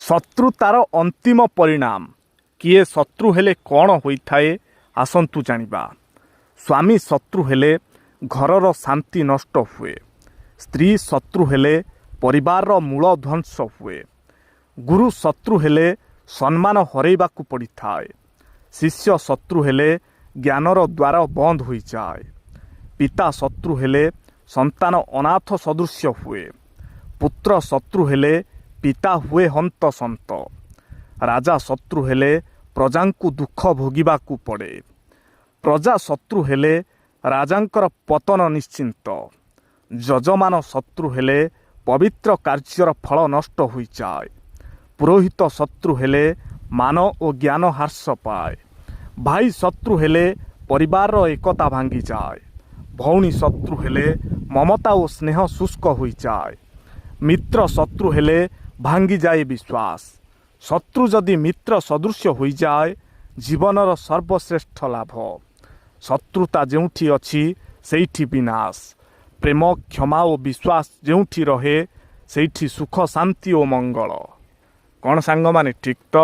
ଶତ୍ରୁତାର ଅନ୍ତିମ ପରିଣାମ। କିଏ ଶତ୍ରୁ ହେଲେ କ'ଣ ହୋଇଥାଏ ଆସନ୍ତୁ ଜାଣିବା। ସ୍ୱାମୀ ଶତ୍ରୁ ହେଲେ ଘରର ଶାନ୍ତି ନଷ୍ଟ ହୁଏ। ସ୍ତ୍ରୀ ଶତ୍ରୁ ହେଲେ ପରିବାରର ମୂଳ ଧ୍ୱଂସ ହୁଏ। ଗୁରୁ ଶତ୍ରୁ ହେଲେ ସମ୍ମାନ ହରାଇବାକୁ ପଡ଼ିଥାଏ। ଶିଷ୍ୟ ଶତ୍ରୁ ହେଲେ ଜ୍ଞାନର ଦ୍ୱାର ବନ୍ଦ ହୋଇଯାଏ। ପିତା ଶତ୍ରୁ ହେଲେ ସନ୍ତାନ ଅନାଥ ସଦୃଶ୍ୟ ହୁଏ। ପୁତ୍ର ଶତ୍ରୁ ହେଲେ ପିତା ହୁଏ ହନ୍ତସନ୍ତ। ରାଜା ଶତ୍ରୁ ହେଲେ ପ୍ରଜାଙ୍କୁ ଦୁଃଖ ଭୋଗିବାକୁ ପଡ଼େ। ପ୍ରଜା ଶତ୍ରୁ ହେଲେ ରାଜାଙ୍କର ପତନ ନିଶ୍ଚିନ୍ତ। ଯଜମାନ ଶତ୍ରୁ ହେଲେ ପବିତ୍ର କାର୍ଯ୍ୟର ଫଳ ନଷ୍ଟ ହୋଇଯାଏ। ପୁରୋହିତ ଶତ୍ରୁ ହେଲେ ମାନ ଓ ଜ୍ଞାନ ହ୍ରାସ ପାଏ। ଭାଇ ଶତ୍ରୁ ହେଲେ ପରିବାରର ଏକତା ଭାଙ୍ଗିଯାଏ। ଭଉଣୀ ଶତ୍ରୁ ହେଲେ ମମତା ଓ ସ୍ନେହ ଶୁଷ୍କ ହୋଇଯାଏ। ମିତ୍ର ଶତ୍ରୁ ହେଲେ ଭାଙ୍ଗିଯାଏ ବିଶ୍ୱାସ। ଶତ୍ରୁ ଯଦି ମିତ୍ର ସଦୃଶ୍ୟ ହୋଇଯାଏ ଜୀବନର ସର୍ବଶ୍ରେଷ୍ଠ ଲାଭ। ଶତ୍ରୁତା ଯେଉଁଠି ଅଛି ସେଇଠି ବିନାଶ। ପ୍ରେମ କ୍ଷମା ଓ ବିଶ୍ୱାସ ଯେଉଁଠି ରହେ ସେଇଠି ସୁଖ ଶାନ୍ତି ଓ ମଙ୍ଗଳ। କ'ଣ ସାଙ୍ଗମାନେ ଠିକ୍ ତ?